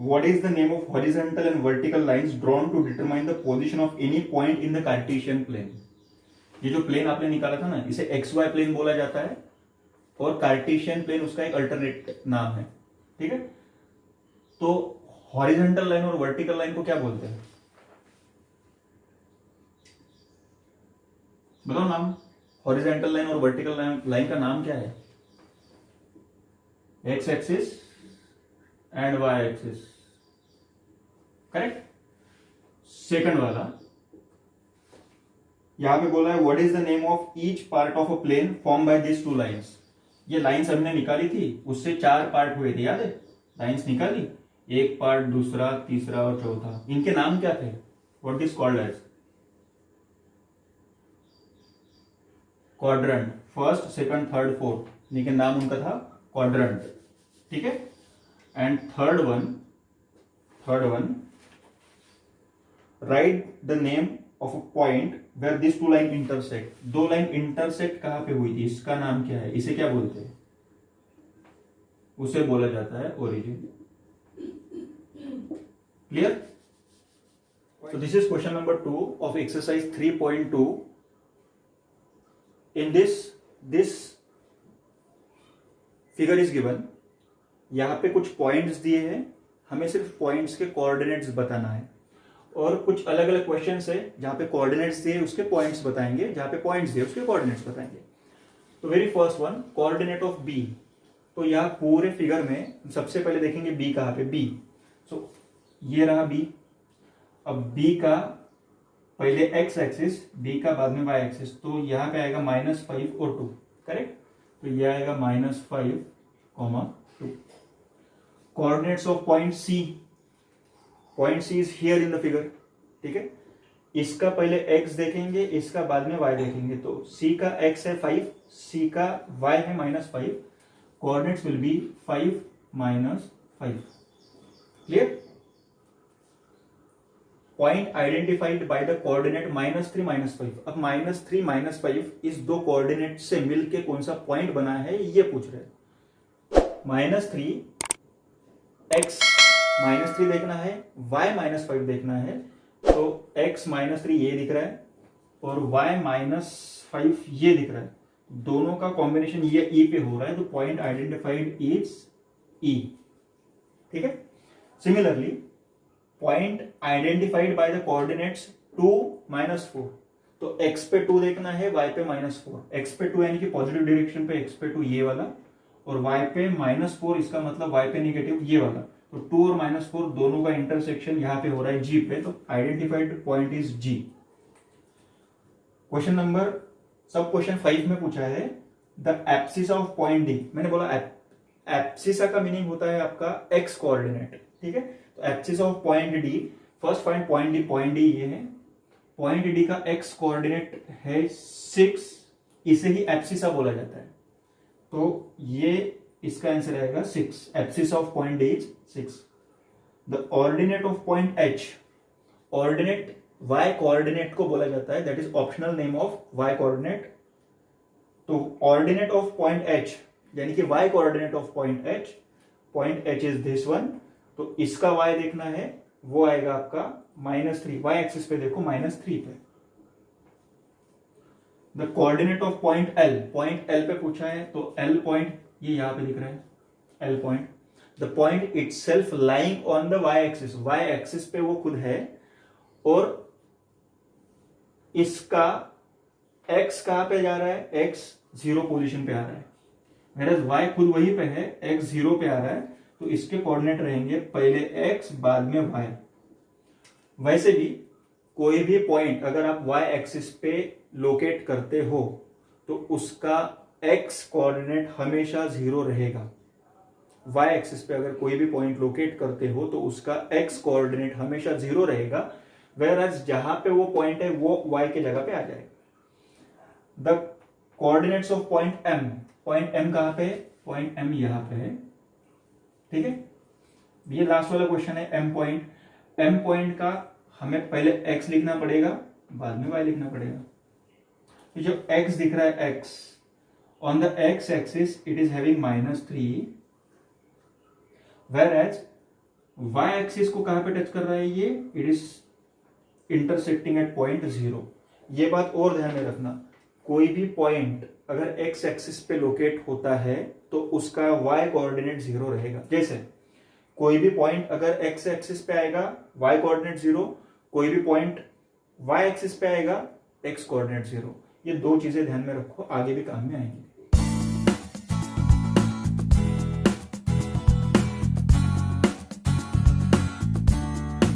What is the name of horizontal and vertical lines drawn to determine the position of any point in the Cartesian plane? ये जो plane आपने निकाला था ना, इसे x Y plane बोला जाता है और कार्टेशियन प्लेन उसका एक अल्टरनेट नाम है, ठीक है। तो हॉरिजॉन्टल लाइन और वर्टिकल लाइन को क्या बोलते हैं, बताओ नाम। हॉरिजॉन्टल लाइन और वर्टिकल लाइन का नाम क्या है? X axis and y axis, correct. Second वाला यहां पे बोला है what is the name of each part of a plane form by this two lines. ये लाइंस हमने निकाली थी, उससे 4 पार्ट हुए थे, याद है। लाइंस निकाली, एक पार्ट, दूसरा, तीसरा और चौथा। इनके नाम क्या थे? What is called as quadrant. First, second, third, fourth, इनके नाम उनका था क्वाड्रेंट, ठीक है। And third one write the name of a point where this two line intersect. दो लाइन इंटरसेक्ट कहां पे हुई थी, इसका नाम क्या है? इसे क्या बोलते हैं? उसे बोला जाता है origin. Clear? So this is question number 2 of exercise 3.2. In this figure is given. यहां पे कुछ पॉइंट्स दिए हैं, हमें सिर्फ पॉइंट्स के कोऑर्डिनेट्स बताना है। और कुछ अलग अलग क्वेश्चंस है जहां पे कोऑर्डिनेट्स दिए उसके पॉइंट्स बताएंगे, जहां पे पॉइंट्स दिए उसके कोऑर्डिनेट्स बताएंगे। तो very first one, coordinate of B. तो यहां पूरे फिगर में सबसे पहले देखेंगे बी कहां पे, बी। सो ये रहा बी। अब बी का पहले एक्स एक्सिस, बी का बाद में वाई एक्सिस, तो यहां पे आएगा -5 और 2, करेक्ट। तो ये आएगा -5, 2। Coordinates of point C, point C is here in the figure, ठीक है। इसका पहले x देखेंगे, इसका बाद में y देखेंगे। तो c का x है 5, c का y है -5, coordinates will be 5 -5। Clear? Point identified by the coordinate -3 -5। अब -3 -5 इस दो कोऑर्डिनेट से मिलके कौन सा पॉइंट बना है ये पूछ रहे हैं। -3 x -3 देखना है, y -5 देखना है। तो x -3 ये दिख रहा है और y -5 ये दिख रहा है। दोनों का कॉम्बिनेशन ये e पे हो रहा है, तो पॉइंट आइडेंटिफाइड इज e, ठीक है। Similarly point identified by the coordinates 2 -4। तो x पे 2 देखना है, y पे -4। x पे 2 यानी कि पॉजिटिव डायरेक्शन पे, x पे 2 ये वाला, और y पे -4 इसका मतलब y पे नेगेटिव ये वाला। तो 2 और -4 दोनों का इंटरसेक्शन यहां पे हो रहा है G पे, तो identified point is G। Question number सब क्वेश्चन 5 में पूछा है the abscess of point D. मैंने बोला एब्सिसा का मीनिंग होता है आपका x कोऑर्डिनेट, ठीक है। तो abscess of point D, first find point D. Point D ये है, पॉइंट डी का x कोऑर्डिनेट है 6, इसे ही एब्सिसा बोला जाता है। तो ये इसका आंसर आएगा 6। Abscess of point D is 6। The ordinate of point H, ordinate y coordinate को बोला जाता है, that is optional name of y coordinate. तो ऑर्डिनेट ऑफ पॉइंट h यानी कि y coordinate of point h is this one. तो इसका y देखना है, वो आएगा आपका -3। y एक्सिस पे देखो -3 पे। The coordinate of point L पे पूछा है, तो L पॉइंट ये यहां पे दिख रहा है, L point. The point itself lying on the y axis पे वो खुद है, और इसका x कहां पे जा रहा है, x 0 पोजीशन पे आ रहा है, whereas y खुद वहीं पे है, x 0 पे आ रहा है। तो इसके कोऑर्डिनेट रहेंगे पहले x बाद में y। वैसे भी कोई भी पॉइंट अगर आप y एक्सिस पे लोकेट करते हो तो उसका x कोऑर्डिनेट हमेशा 0 रहेगा। y एक्सिस पे अगर कोई भी पॉइंट लोकेट करते हो तो उसका x कोऑर्डिनेट हमेशा 0 रहेगा, whereas जहां पे वो पॉइंट है वो y के जगह पे आ जाएगा। The coordinates of point m, point m कहां पे है, पॉइंट m यहां पे है, ठीक है। ये लास्ट वाला क्वेश्चन है m पॉइंट का हमें पहले x लिखना पड़ेगा, बाद में y लिखना पड़ेगा। तो जो x दिख रहा है, x on the x axis it is having -3, whereas y axis को कहां पे टच कर रहा है ये, it is intersecting at point 0। ये बात और ध्यान में रखना, कोई भी पॉइंट अगर x एक्सिस पे लोकेट होता है तो उसका y कोऑर्डिनेट 0 रहेगा। जैसे कोई भी पॉइंट अगर x एक्सिस पे आएगा y कोऑर्डिनेट 0, कोई भी पॉइंट y एक्सिस पे आएगा x कोऑर्डिनेट 0। ये दो चीजें ध्यान में रखो, आगे भी काम में आएंगे।